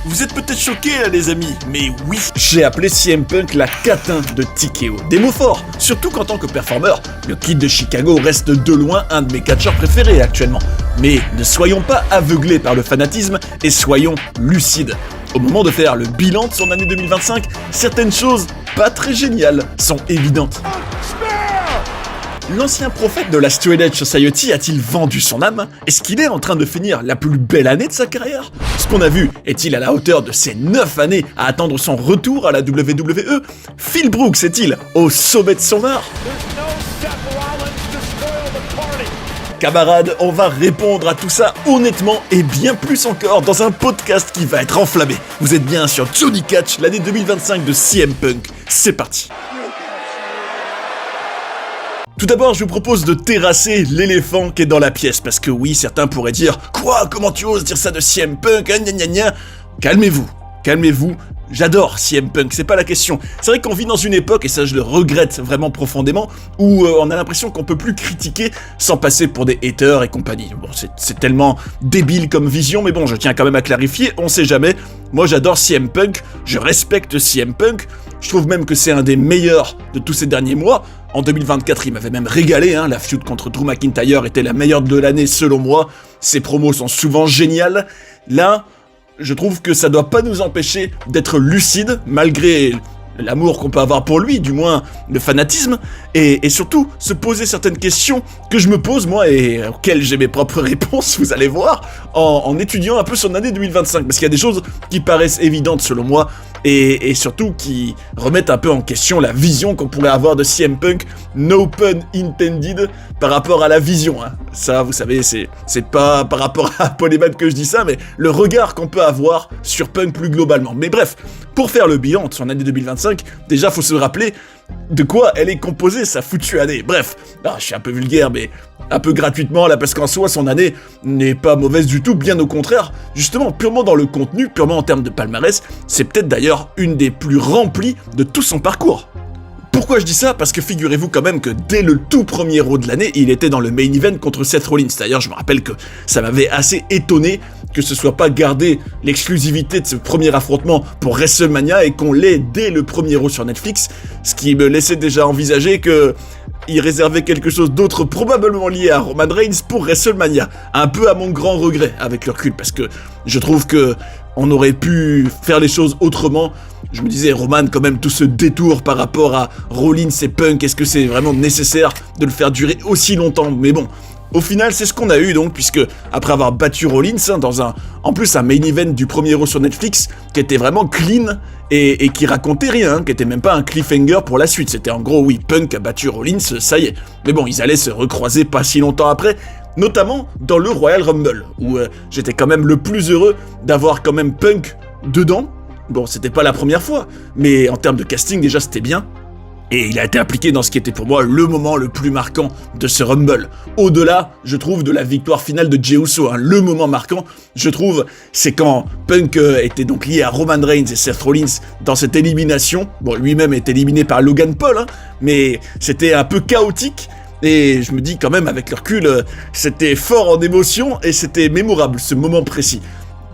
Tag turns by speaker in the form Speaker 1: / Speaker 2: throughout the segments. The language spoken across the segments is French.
Speaker 1: Vous êtes peut-être choqués là les amis, mais oui, j'ai appelé CM Punk la catin de TKO. Des mots forts, surtout qu'en tant que performeur, le Kid de Chicago reste de loin un de mes catcheurs préférés actuellement. Mais ne soyons pas aveuglés par le fanatisme et soyons lucides. Au moment de faire le bilan de son année 2025, certaines choses pas très géniales sont évidentes. L'ancien prophète de la Straight Edge Society a-t-il vendu son âme? Est-ce qu'il est en train de finir la plus belle année de sa carrière? Ce qu'on a vu est-il à la hauteur de ses 9 années à attendre son retour à la WWE? Phil Brooks est-il au sommet de son art? Camarades, on va répondre à tout ça honnêtement et bien plus encore dans un podcast qui va être enflammé. Vous êtes bien sur Johnny Catch, l'année 2025 de CM Punk. C'est parti. Tout d'abord, je vous propose de terrasser l'éléphant qui est dans la pièce, parce que oui, certains pourraient dire « Quoi? Comment tu oses dire ça de CM Punk? Gna gna gna ?» Calmez-vous, j'adore CM Punk, c'est pas la question. C'est vrai qu'on vit dans une époque, et ça je le regrette vraiment profondément, où on a l'impression qu'on peut plus critiquer sans passer pour des haters et compagnie. Bon, c'est tellement débile comme vision, mais bon, je tiens quand même à clarifier, on sait jamais. Moi j'adore CM Punk, je respecte CM Punk, je trouve même que c'est un des meilleurs de tous ces derniers mois. En 2024, il m'avait même régalé, la feud contre Drew McIntyre était la meilleure de l'année selon moi. Ses promos sont souvent géniales. Là, je trouve que ça doit pas nous empêcher d'être lucide, malgré l'amour qu'on peut avoir pour lui, du moins le fanatisme, et surtout se poser certaines questions que je me pose moi et auxquelles j'ai mes propres réponses, vous allez voir, en étudiant un peu son année 2025, parce qu'il y a des choses qui paraissent évidentes selon moi, et surtout qui remettent un peu en question la vision qu'on pourrait avoir de CM Punk, no pun intended, par rapport à la vision. Ça, vous savez, c'est pas par rapport à Paul Heyman que je dis ça, mais le regard qu'on peut avoir sur Punk plus globalement. Mais bref, pour faire le bilan de son année 2025, déjà faut se rappeler de quoi elle est composée sa foutue année. Bref, je suis un peu vulgaire, mais un peu gratuitement là, parce qu'en soi son année n'est pas mauvaise du tout, bien au contraire, justement purement dans le contenu, purement en termes de palmarès, c'est peut-être d'ailleurs une des plus remplies de tout son parcours. Pourquoi je dis ça? Parce que figurez-vous quand même que dès le tout premier Raw de l'année, il était dans le main event contre Seth Rollins. D'ailleurs, je me rappelle que ça m'avait assez étonné que ce soit pas gardé l'exclusivité de ce premier affrontement pour WrestleMania et qu'on l'ait dès le premier Raw sur Netflix, ce qui me laissait déjà envisager que il réservait quelque chose d'autre probablement lié à Roman Reigns pour WrestleMania. Un peu à mon grand regret avec le recul, parce que je trouve que on aurait pu faire les choses autrement. Je me disais, Roman, quand même, tout ce détour par rapport à Rollins et Punk, est-ce que c'est vraiment nécessaire de le faire durer aussi longtemps? Mais bon, au final, c'est ce qu'on a eu donc, puisque après avoir battu Rollins, dans un main event du premier Raw sur Netflix, qui était vraiment clean, et qui racontait rien, qui était même pas un cliffhanger pour la suite. C'était en gros, oui, Punk a battu Rollins, ça y est. Mais bon, ils allaient se recroiser pas si longtemps après, notamment dans le Royal Rumble, où j'étais quand même le plus heureux d'avoir quand même Punk dedans. Bon, c'était pas la première fois, mais en termes de casting, déjà, c'était bien. Et il a été impliqué dans ce qui était pour moi le moment le plus marquant de ce Rumble. Au-delà, je trouve, de la victoire finale de Jey Uso, le moment marquant, je trouve, c'est quand Punk était donc lié à Roman Reigns et Seth Rollins dans cette élimination. Bon, lui-même est éliminé par Logan Paul, mais c'était un peu chaotique. Et je me dis quand même, avec le recul, c'était fort en émotion et c'était mémorable, ce moment précis.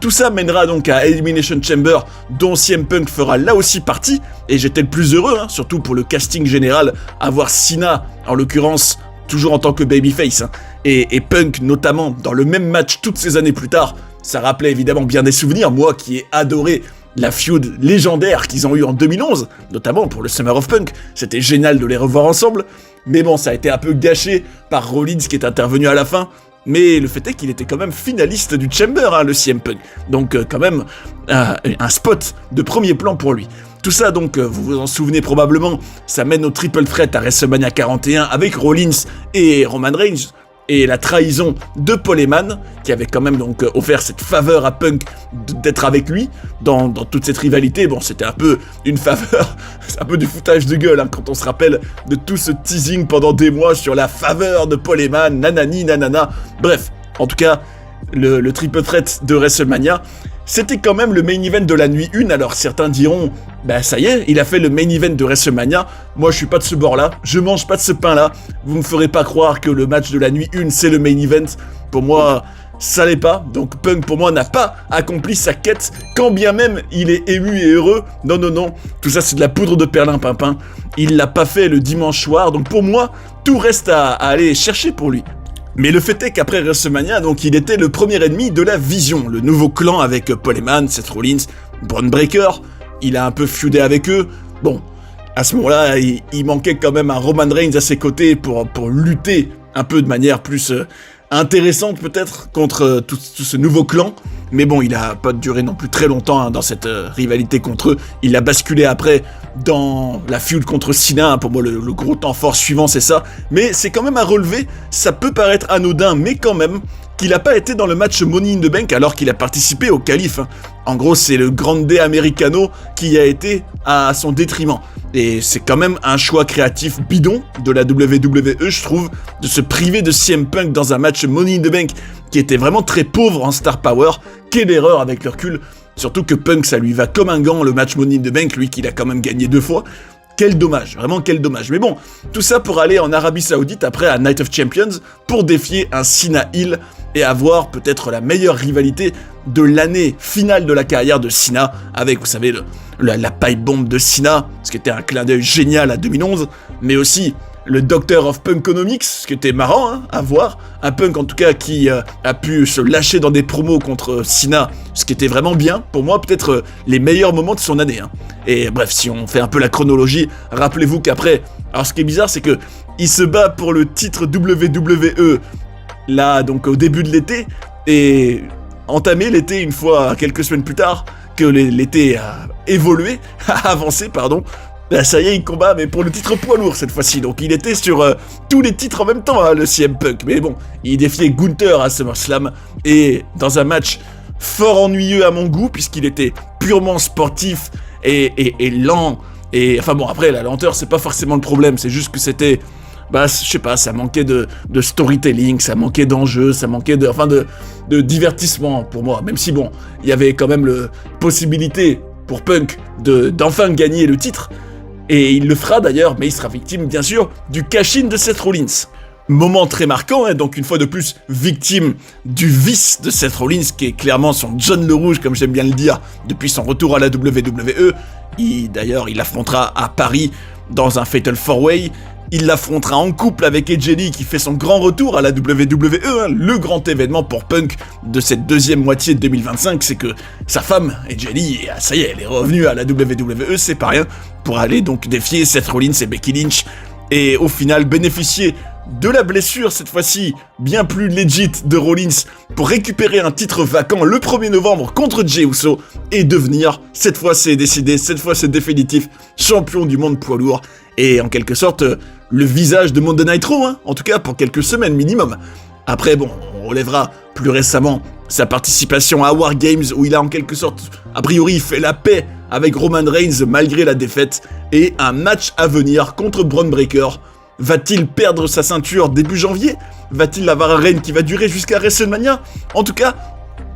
Speaker 1: Tout ça mènera donc à Elimination Chamber, dont CM Punk fera là aussi partie, et j'étais le plus heureux, surtout pour le casting général, à voir Cena, en l'occurrence, toujours en tant que babyface, et Punk notamment, dans le même match toutes ces années plus tard. Ça rappelait évidemment bien des souvenirs, moi qui ai adoré la feud légendaire qu'ils ont eue en 2011, notamment pour le Summer of Punk, c'était génial de les revoir ensemble, mais bon, ça a été un peu gâché par Rollins qui est intervenu à la fin. Mais le fait est qu'il était quand même finaliste du Chamber, le CM Punk. Donc quand même, un spot de premier plan pour lui. Tout ça donc, vous vous en souvenez probablement, ça mène au triple threat à WrestleMania 41 avec Rollins et Roman Reigns. Et la trahison de Paul Heyman, qui avait quand même donc offert cette faveur à Punk d'être avec lui dans toute cette rivalité. Bon, c'était un peu une faveur, c'est un peu du foutage de gueule quand on se rappelle de tout ce teasing pendant des mois sur la faveur de Paul Heyman, nanani nanana. Bref, en tout cas, le triple threat de WrestleMania, c'était quand même le main event de la nuit 1, alors certains diront, ça y est, il a fait le main event de WrestleMania, moi je suis pas de ce bord-là, je mange pas de ce pain-là, vous me ferez pas croire que le match de la nuit 1 c'est le main event, pour moi, ça l'est pas. Donc Punk pour moi n'a pas accompli sa quête, quand bien même il est ému et heureux. Non, non, non, tout ça c'est de la poudre de perlimpinpin. Il l'a pas fait le dimanche soir, donc pour moi, tout reste à aller chercher pour lui. Mais le fait est qu'après WrestleMania, donc il était le premier ennemi de la Vision, le nouveau clan avec Paul Heyman, Seth Rollins, Braun Breaker. Il a un peu feudé avec eux. Bon, à ce moment-là, il manquait quand même un Roman Reigns à ses côtés pour lutter un peu de manière plus intéressante peut-être contre tout ce nouveau clan. Mais bon, il a pas duré non plus très longtemps dans cette rivalité contre eux. Il a basculé après dans la feud contre Cena. Pour moi, le gros temps fort suivant, c'est ça. Mais c'est quand même à relever. Ça peut paraître anodin, mais quand même, qu'il n'a pas été dans le match Money in the Bank alors qu'il a participé au qualif. En gros, c'est le Grande Americano qui a été à son détriment. Et c'est quand même un choix créatif bidon de la WWE, je trouve, de se priver de CM Punk dans un match Money in the Bank qui était vraiment très pauvre en star power. Quelle erreur avec le recul. Surtout que Punk, ça lui va comme un gant, le match Money in the Bank, lui qu'il a quand même gagné 2 fois. Quel dommage, vraiment quel dommage. Mais bon, tout ça pour aller en Arabie Saoudite après à Night of Champions pour défier un Cena Hill et avoir peut-être la meilleure rivalité de l'année finale de la carrière de Cena avec, vous savez, la pipe bomb de Cena, ce qui était un clin d'œil génial à 2011, mais aussi le Doctor of Punkonomics, ce qui était marrant à voir, un Punk en tout cas qui a pu se lâcher dans des promos contre Cena, ce qui était vraiment bien, pour moi peut-être les meilleurs moments de son année. Et bref, si on fait un peu la chronologie, rappelez-vous qu'après, alors ce qui est bizarre c'est que il se bat pour le titre WWE, là donc au début de l'été, et entamé l'été une fois quelques semaines plus tard, que l'été a évolué, a avancé pardon, là, ça y est, il combat, mais pour le titre poids lourd cette fois-ci. Donc il était sur tous les titres en même temps, le CM Punk. Mais bon, il défiait Gunther à SummerSlam. Et dans un match fort ennuyeux à mon goût, puisqu'il était purement sportif et lent. Et enfin bon, après, la lenteur, c'est pas forcément le problème. C'est juste que c'était... Bah, je sais pas, ça manquait de storytelling, ça manquait d'enjeux, ça manquait de divertissement pour moi. Même si bon, il y avait quand même la possibilité pour Punk d'enfin gagner le titre. Et il le fera d'ailleurs, mais il sera victime, bien sûr, du cash-in de Seth Rollins. Moment très marquant, donc une fois de plus, victime du vice de Seth Rollins, qui est clairement son John le Rouge, comme j'aime bien le dire, depuis son retour à la WWE. D'ailleurs, il l'affrontera à Paris dans un Fatal 4-Way. Il l'affrontera en couple avec AJ Lee, qui fait son grand retour à la WWE, le grand événement pour Punk de cette deuxième moitié de 2025, c'est que sa femme, AJ Lee, ça y est, elle est revenue à la WWE, c'est pas rien, pour aller donc défier Seth Rollins et Becky Lynch, et au final bénéficier de la blessure, cette fois-ci bien plus legit de Rollins, pour récupérer un titre vacant le 1er novembre contre Jey Uso, et devenir, cette fois c'est décidé, cette fois c'est définitif, champion du monde poids lourd, et en quelque sorte, le visage de Monday Night Raw, en tout cas pour quelques semaines minimum. Après, bon, on relèvera plus récemment sa participation à War Games, où il a en quelque sorte, a priori, fait la paix avec Roman Reigns malgré la défaite, et un match à venir contre Braun Breaker. Va-t-il perdre sa ceinture début janvier ? Va-t-il avoir un règne qui va durer jusqu'à WrestleMania ? En tout cas,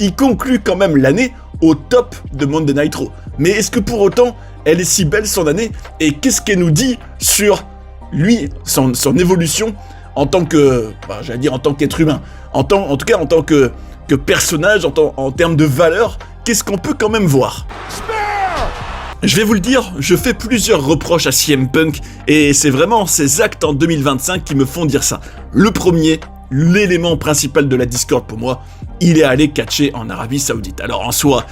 Speaker 1: il conclut quand même l'année au top de Monday Night Raw. Mais est-ce que pour autant, elle est si belle son année ? Et qu'est-ce qu'elle nous dit sur lui, son évolution en tant que, j'allais dire en tant qu'être humain, en tout cas en tant que personnage, en termes de valeur, qu'est-ce qu'on peut quand même voir ? Je vais vous le dire, je fais plusieurs reproches à CM Punk, et c'est vraiment ses actes en 2025 qui me font dire ça. Le premier, l'élément principal de la Discord pour moi, il est allé catcher en Arabie Saoudite. Alors en soi,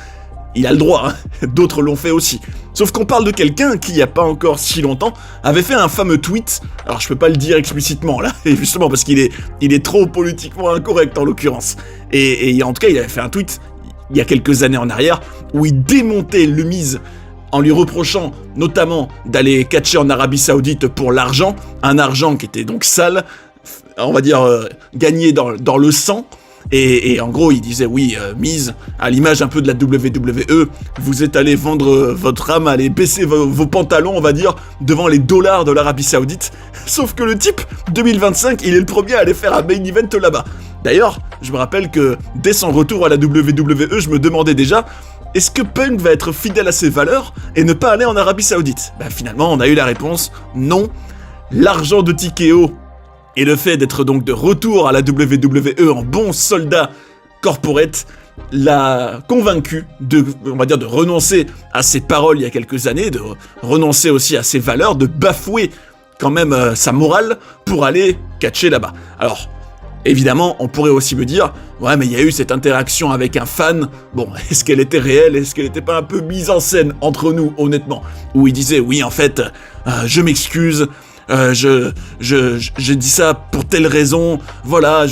Speaker 1: il a le droit, d'autres l'ont fait aussi. Sauf qu'on parle de quelqu'un qui, il n'y a pas encore si longtemps, avait fait un fameux tweet, alors je peux pas le dire explicitement là, et justement parce qu'il est trop politiquement incorrect en l'occurrence. Et en tout cas, il avait fait un tweet, il y a quelques années en arrière, où il démontait le Miz, en lui reprochant notamment d'aller catcher en Arabie Saoudite pour l'argent, un argent qui était donc sale, on va dire gagné dans le sang, et en gros il disait oui, Miz, à l'image un peu de la WWE, vous êtes allé vendre votre âme, aller baisser vos pantalons, on va dire, devant les dollars de l'Arabie Saoudite, sauf que le type, 2025, il est le premier à aller faire un main event là-bas. D'ailleurs, je me rappelle que dès son retour à la WWE, je me demandais déjà, est-ce que Punk va être fidèle à ses valeurs et ne pas aller en Arabie Saoudite ? Finalement, on a eu la réponse, non. L'argent de TKO et le fait d'être donc de retour à la WWE en bon soldat corporate l'a convaincu de renoncer à ses paroles il y a quelques années, de renoncer aussi à ses valeurs, de bafouer quand même sa morale pour aller catcher là-bas. Alors, évidemment, on pourrait aussi me dire, ouais, mais il y a eu cette interaction avec un fan, bon, est-ce qu'elle était réelle, est-ce qu'elle n'était pas un peu mise en scène entre nous, honnêtement, où il disait, oui, en fait, je m'excuse, j'ai dit ça pour telle raison, voilà,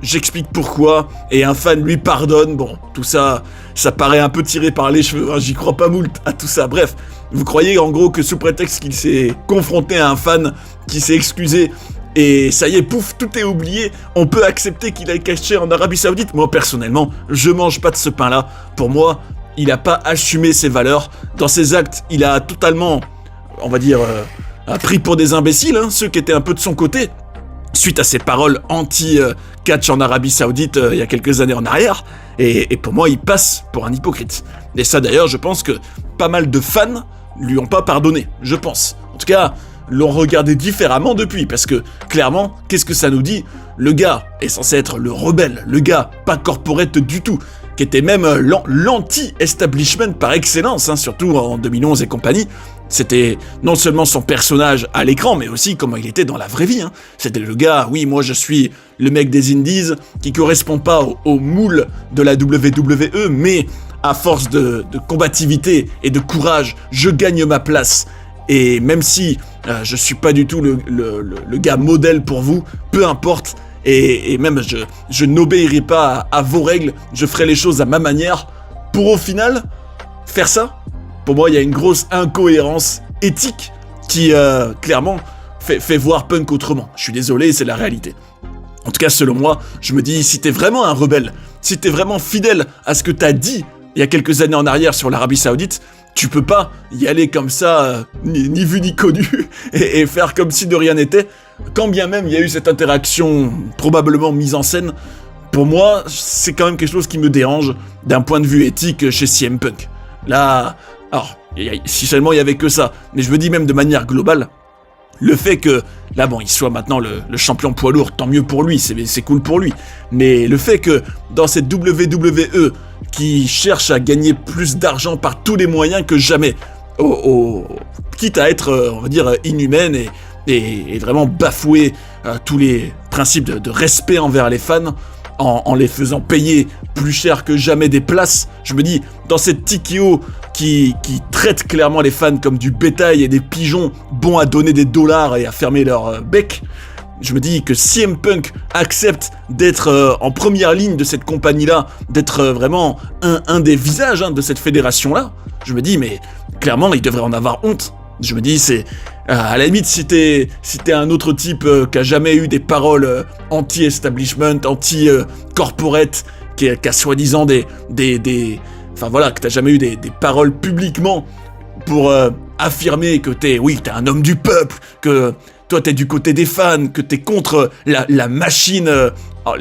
Speaker 1: j'explique pourquoi, et un fan lui pardonne, bon, tout ça, ça paraît un peu tiré par les cheveux, hein, j'y crois pas moult à tout ça, bref, vous croyez en gros que sous prétexte qu'il s'est confronté à un fan qui s'est excusé, et ça y est, pouf, tout est oublié, on peut accepter qu'il aille caché en Arabie Saoudite? Moi, personnellement, je mange pas de ce pain-là, pour moi, il a pas assumé ses valeurs, dans ses actes, il a totalement, on va dire, pris pour des imbéciles, hein, ceux qui étaient un peu de son côté, suite à ses paroles anti-catch en Arabie Saoudite il y a quelques années en arrière, et pour moi, il passe pour un hypocrite. Et ça, d'ailleurs, je pense que pas mal de fans lui ont pas pardonné, je pense. En tout cas, l'ont regardé différemment depuis, parce que, clairement, qu'est-ce que ça nous dit? Le gars est censé être le rebelle, le gars pas corporate du tout, qui était même l'anti-establishment par excellence, hein, surtout en 2011 et compagnie. C'était non seulement son personnage à l'écran, mais aussi comment il était dans la vraie vie. Hein. C'était le gars, oui, moi je suis le mec des indies, qui correspond pas au moule de la WWE, mais à force de combativité et de courage, je gagne ma place. Et même si je suis pas du tout le gars modèle pour vous, peu importe, et même je n'obéirai pas à vos règles, je ferai les choses à ma manière, pour au final faire ça. Pour moi, il y a une grosse incohérence éthique qui, clairement, fait voir Punk autrement. Je suis désolé, c'est la réalité. En tout cas, selon moi, je me dis, si t'es vraiment un rebelle, si t'es vraiment fidèle à ce que t'as dit il y a quelques années en arrière sur l'Arabie Saoudite, tu peux pas y aller comme ça, ni vu ni connu, et faire comme si de rien n'était. Quand bien même il y a eu cette interaction probablement mise en scène, pour moi, c'est quand même quelque chose qui me dérange d'un point de vue éthique chez CM Punk. Là, alors, si seulement il y avait que ça, mais je me dis même de manière globale, le fait que, là bon, il soit maintenant le champion poids lourd, tant mieux pour lui, c'est cool pour lui, mais le fait que dans cette WWE, qui cherche à gagner plus d'argent par tous les moyens que jamais, quitte à être, on va dire, inhumaine et vraiment bafouer tous les principes de respect envers les fans, en les faisant payer plus cher que jamais des places. Je me dis, dans cette TKO qui traite clairement les fans comme du bétail et des pigeons bons à donner des dollars et à fermer leur bec, je me dis que CM Punk accepte d'être en première ligne de cette compagnie-là, d'être vraiment un des visages de cette fédération-là. Je me dis, mais clairement, il devrait en avoir honte. Je me dis, c'est... à la limite, si t'es un autre type qui a jamais eu des paroles anti-establishment, anti-corporate, qui a soi-disant enfin voilà, que t'as jamais eu des paroles publiquement pour affirmer que t'es un homme du peuple, que toi t'es du côté des fans, que t'es contre la machine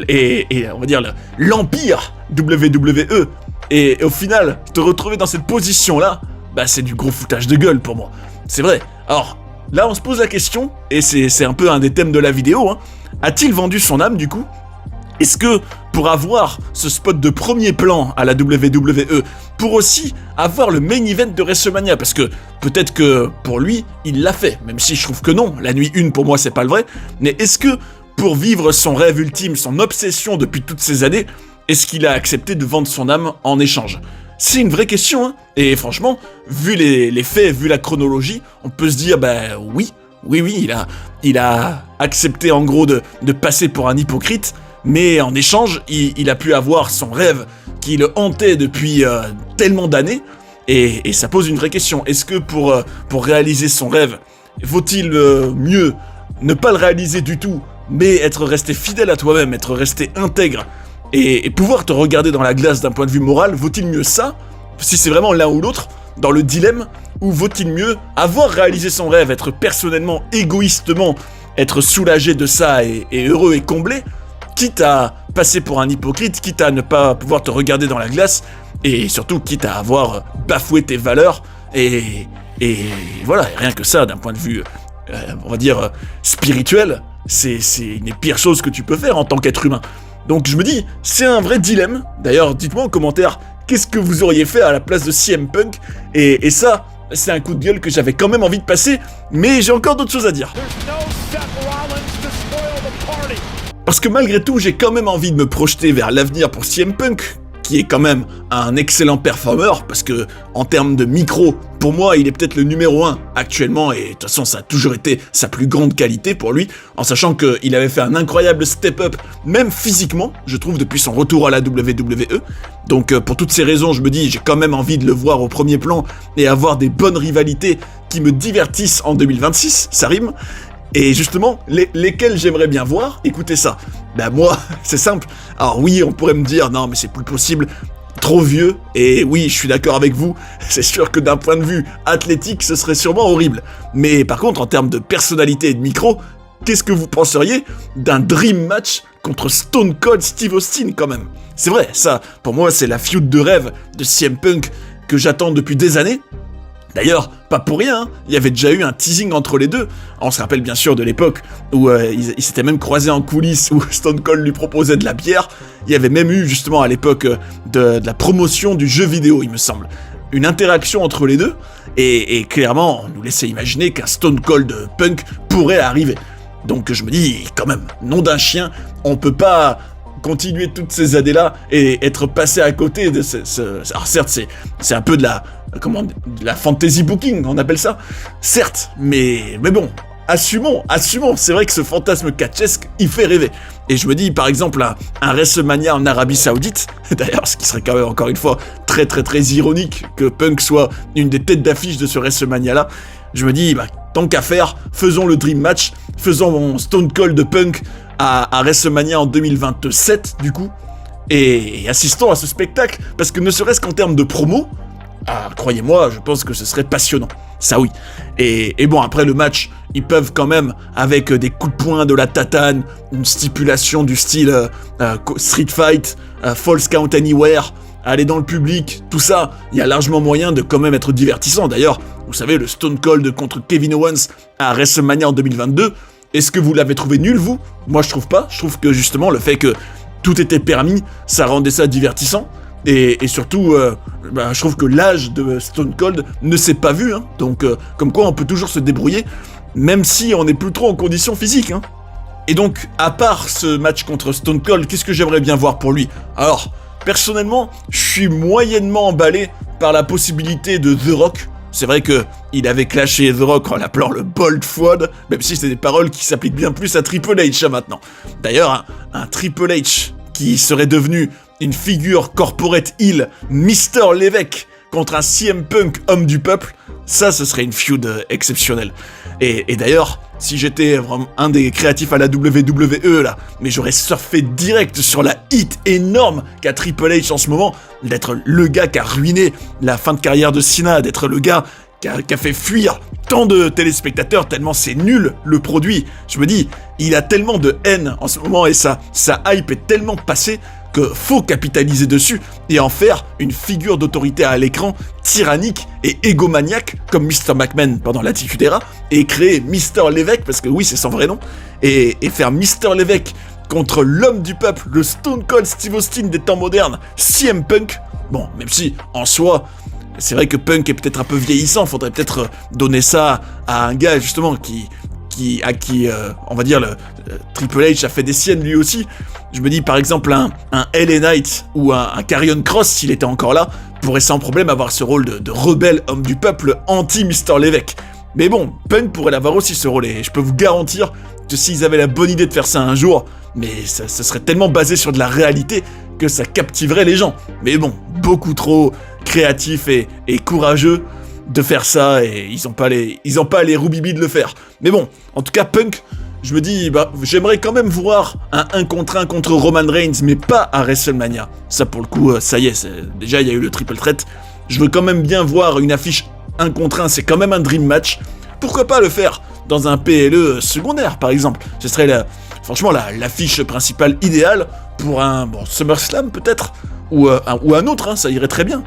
Speaker 1: et on va dire l'empire WWE, et au final, te retrouver dans cette position-là, bah c'est du gros foutage de gueule pour moi. C'est vrai. Alors, là, on se pose la question, et c'est un peu un des thèmes de la vidéo, hein. A-t-il vendu son âme, du coup? Est-ce que, pour avoir ce spot de premier plan à la WWE, pour aussi avoir le main event de WrestleMania, parce que peut-être que, pour lui, il l'a fait, même si je trouve que non, la nuit 1, pour moi, c'est pas le vrai, mais est-ce que, pour vivre son rêve ultime, son obsession depuis toutes ces années, est-ce qu'il a accepté de vendre son âme en échange? C'est une vraie question, hein. Et franchement, vu les faits, vu la chronologie, on peut se dire, oui, il a accepté en gros de passer pour un hypocrite, mais en échange, il a pu avoir son rêve qui le hantait depuis tellement d'années, et ça pose une vraie question. Est-ce que pour réaliser son rêve, vaut-il mieux ne pas le réaliser du tout, mais être resté fidèle à toi-même, être resté intègre, et pouvoir te regarder dans la glace d'un point de vue moral, vaut-il mieux ça, si c'est vraiment l'un ou l'autre, dans le dilemme, ou vaut-il mieux avoir réalisé son rêve, être personnellement, égoïstement, être soulagé de ça et heureux et comblé, quitte à passer pour un hypocrite, quitte à ne pas pouvoir te regarder dans la glace, et surtout quitte à avoir bafoué tes valeurs, et voilà, et rien que ça, d'un point de vue, on va dire, spirituel, c'est une des pires choses que tu peux faire en tant qu'être humain. Donc je me dis, c'est un vrai dilemme. D'ailleurs, dites-moi en commentaire, qu'est-ce que vous auriez fait à la place de CM Punk? Et ça, c'est un coup de gueule que j'avais quand même envie de passer, mais j'ai encore d'autres choses à dire. Parce que malgré tout, j'ai quand même envie de me projeter vers l'avenir pour CM Punk, qui est quand même un excellent performeur, parce que en termes de micro, pour moi, il est peut-être le numéro 1 actuellement, et de toute façon, ça a toujours été sa plus grande qualité pour lui, en sachant qu'il avait fait un incroyable step-up, même physiquement, je trouve, depuis son retour à la WWE. Donc pour toutes ces raisons, je me dis, j'ai quand même envie de le voir au premier plan, et avoir des bonnes rivalités qui me divertissent en 2026, ça rime. Et justement, lesquels j'aimerais bien voir, écoutez ça. Ben moi, c'est simple. Alors oui, on pourrait me dire, non mais c'est plus possible, trop vieux, et oui, je suis d'accord avec vous, c'est sûr que d'un point de vue athlétique, ce serait sûrement horrible. Mais par contre, en termes de personnalité et de micro, qu'est-ce que vous penseriez d'un dream match contre Stone Cold Steve Austin quand même? C'est vrai, ça, pour moi, c'est la feud de rêve de CM Punk que j'attends depuis des années. D'ailleurs, pas pour rien, il y avait déjà eu un teasing entre les deux. On se rappelle bien sûr de l'époque où ils s'étaient même croisés en coulisses, où Stone Cold lui proposait de la bière. Il y avait même eu justement à l'époque de la promotion du jeu vidéo, il me semble. Une interaction entre les deux, et clairement, on nous laissait imaginer qu'un Stone Cold Punk pourrait arriver. Donc je me dis, quand même, nom d'un chien, on peut pas continuer toutes ces années-là et être passé à côté de Alors certes, c'est un peu de la fantasy booking, on appelle ça. Certes, mais bon, assumons. C'est vrai que ce fantasme catchesque, il fait rêver. Et je me dis, par exemple, un WrestleMania en Arabie Saoudite, d'ailleurs, ce qui serait quand même, encore une fois, très ironique que Punk soit une des têtes d'affiche de ce WrestleMania-là. Je me dis, tant qu'à faire, faisons le Dream Match, faisons mon Stone Cold Punk à WrestleMania en 2027, du coup, et assistons à ce spectacle, parce que ne serait-ce qu'en termes de promo, croyez-moi, je pense que ce serait passionnant. Ça oui. Et bon, après le match, ils peuvent quand même, avec des coups de poing, de la tatane, une stipulation du style Street Fight, False Count Anywhere, aller dans le public, tout ça, il y a largement moyen de quand même être divertissant. D'ailleurs, vous savez, le Stone Cold contre Kevin Owens à WrestleMania en 2022, est-ce que vous l'avez trouvé nul, vous? Moi, je trouve pas. Je trouve que justement, le fait que tout était permis, ça rendait ça divertissant. Et surtout, je trouve que l'âge de Stone Cold ne s'est pas vu, hein. Donc, comme quoi on peut toujours se débrouiller, même si on n'est plus trop en condition physique, hein. Et donc, à part ce match contre Stone Cold, qu'est-ce que j'aimerais bien voir pour lui? Alors, personnellement, je suis moyennement emballé par la possibilité de The Rock. C'est vrai que il avait clashé The Rock en l'appelant le Bold Fwad, même si c'est des paroles qui s'appliquent bien plus à Triple H maintenant. D'ailleurs, un Triple H qui serait devenu une figure corporate heel, Mr. Lévesque, contre un CM Punk homme du peuple, ça, ce serait une feud exceptionnelle. Et d'ailleurs, si j'étais vraiment un des créatifs à la WWE, là, mais j'aurais surfé direct sur la hit énorme qu'a Triple H en ce moment, d'être le gars qui a ruiné la fin de carrière de Cena, d'être le gars qui a fait fuir tant de téléspectateurs, tellement c'est nul le produit. Je me dis, il a tellement de haine en ce moment et sa hype est tellement passée que faut capitaliser dessus et en faire une figure d'autorité à l'écran tyrannique et égomaniaque comme Mr. McMahon pendant l'Attitude Era, et créer Mr. Lévesque, parce que oui c'est son vrai nom, et faire Mr. Lévesque contre l'homme du peuple, le Stone Cold Steve Austin des temps modernes, CM Punk. Bon, même si en soi c'est vrai que Punk est peut-être un peu vieillissant, faudrait peut-être donner ça à un gars justement à qui on va dire, Triple H a fait des siennes lui aussi. Je me dis par exemple un LA Knight ou un Karrion Kross, s'il était encore là, pourrait sans problème avoir ce rôle de rebelle homme du peuple anti-Mr. Lévesque. Mais bon, Punk pourrait l'avoir aussi ce rôle, et je peux vous garantir que s'ils avaient la bonne idée de faire ça un jour, mais ça serait tellement basé sur de la réalité que ça captiverait les gens. Mais bon, beaucoup trop créatif et courageux de faire ça, et ils ont pas les roubibis de le faire. Mais bon, en tout cas Punk, je me dis, j'aimerais quand même voir un 1 contre 1 contre Roman Reigns, mais pas à WrestleMania. Ça pour le coup, ça y est, déjà il y a eu le triple threat. Je veux quand même bien voir une affiche 1 contre 1, c'est quand même un dream match. Pourquoi pas le faire dans un PLE secondaire par exemple? Ce serait franchement l'affiche principale idéale pour un SummerSlam peut-être, ou un autre, hein, ça irait très bien.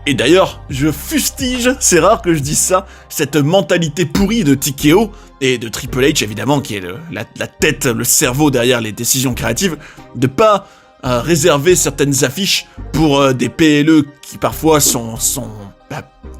Speaker 1: Et d'ailleurs, je fustige, c'est rare que je dise ça, cette mentalité pourrie de TKO et de Triple H évidemment, qui est la tête, le cerveau derrière les décisions créatives, de pas réserver certaines affiches pour des PLE qui parfois sont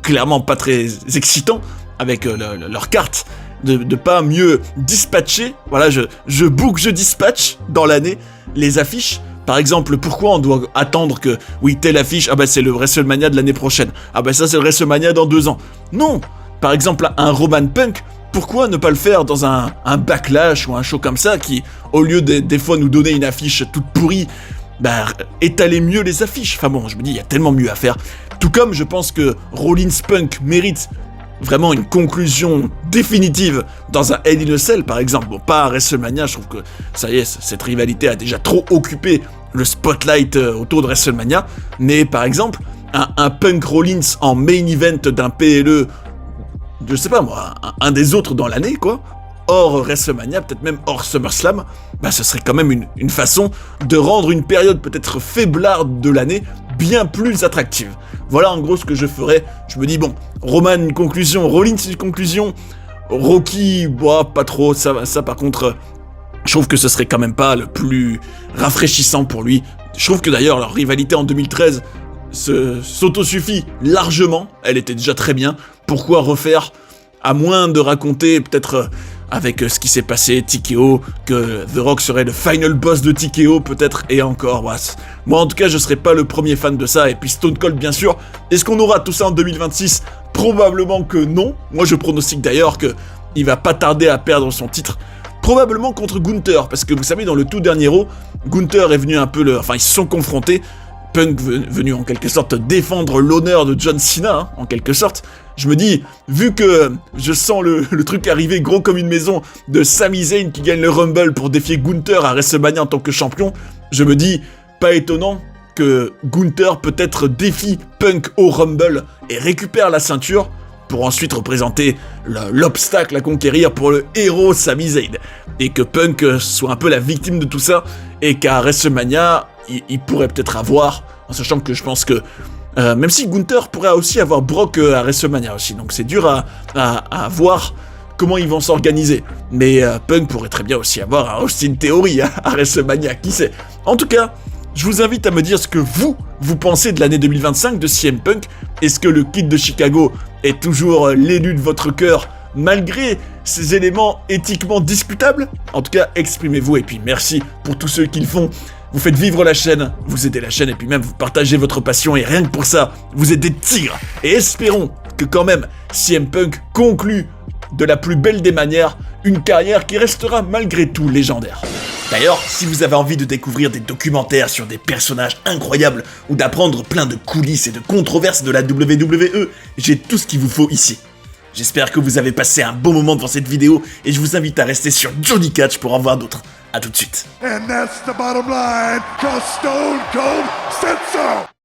Speaker 1: clairement pas très excitants avec leurs cartes, de pas mieux dispatcher, voilà, je book, je dispatch dans l'année les affiches. Par exemple, pourquoi on doit attendre que, oui, telle affiche, ah bah c'est le WrestleMania de l'année prochaine, ah bah ça c'est le WrestleMania dans 2 ans. Non. Par exemple, un Roman Punk, pourquoi ne pas le faire dans un Backlash ou un show comme ça qui, au lieu des fois nous donner une affiche toute pourrie, bah étaler mieux les affiches. Enfin bon, je me dis, il y a tellement mieux à faire. Tout comme je pense que Rollins Punk mérite vraiment une conclusion définitive dans un Hell in a Cell par exemple. Bon, pas à WrestleMania, je trouve que ça y est, cette rivalité a déjà trop occupé le spotlight autour de WrestleMania, mais par exemple, un Punk Rollins en main event d'un PLE, je sais pas moi, un des autres dans l'année quoi, hors WrestleMania, peut-être même hors SummerSlam, bah ce serait quand même une façon de rendre une période peut-être faiblarde de l'année bien plus attractive. Voilà en gros ce que je ferais. Je me dis bon, Roman une conclusion, Rollins une conclusion, Rocky, bah pas trop, ça par contre, je trouve que ce serait quand même pas le plus rafraîchissant pour lui. Je trouve que d'ailleurs leur rivalité en 2013 s'autosuffit largement, elle était déjà très bien. Pourquoi refaire, à moins de raconter peut-être avec ce qui s'est passé, TKO, que The Rock serait le final boss de TKO peut-être, et encore, ouais. Moi en tout cas je serais pas le premier fan de ça, et puis Stone Cold bien sûr. Est-ce qu'on aura tout ça en 2026 ? Probablement que non. Moi je pronostique d'ailleurs que il va pas tarder à perdre son titre. Probablement contre Gunther, parce que vous savez dans le tout dernier Raw, Gunther est venu un peu enfin ils se sont confrontés, Punk venu en quelque sorte défendre l'honneur de John Cena, hein, en quelque sorte. Je me dis, vu que je sens le truc arriver gros comme une maison de Sami Zayn qui gagne le Rumble pour défier Gunther à WrestleMania en tant que champion, je me dis, pas étonnant que Gunther peut-être défie Punk au Rumble et récupère la ceinture pour ensuite représenter l'obstacle à conquérir pour le héros Sami Zayn. Et que Punk soit un peu la victime de tout ça, et qu'à WrestleMania, il pourrait peut-être avoir, en sachant que je pense que, même si Gunther pourrait aussi avoir Brock à WrestleMania aussi, donc c'est dur à voir comment ils vont s'organiser. Mais Punk pourrait très bien aussi avoir un Austin Theory à WrestleMania, qui sait. En tout cas, je vous invite à me dire ce que vous pensez de l'année 2025 de CM Punk. Est-ce que le Kid de Chicago est toujours l'élu de votre cœur, malgré ces éléments éthiquement discutables? En tout cas, exprimez-vous, et puis merci pour tous ceux qui le font. Vous faites vivre la chaîne, vous aidez la chaîne, et puis même vous partagez votre passion, et rien que pour ça, vous êtes des tigres. Et espérons que quand même, CM Punk conclut de la plus belle des manières une carrière qui restera malgré tout légendaire. D'ailleurs, si vous avez envie de découvrir des documentaires sur des personnages incroyables ou d'apprendre plein de coulisses et de controverses de la WWE, j'ai tout ce qu'il vous faut ici. J'espère que vous avez passé un bon moment devant cette vidéo et je vous invite à rester sur Johnny Catch pour en voir d'autres. A tout de suite. And that's the bottom line, 'cause Stone Cold said so.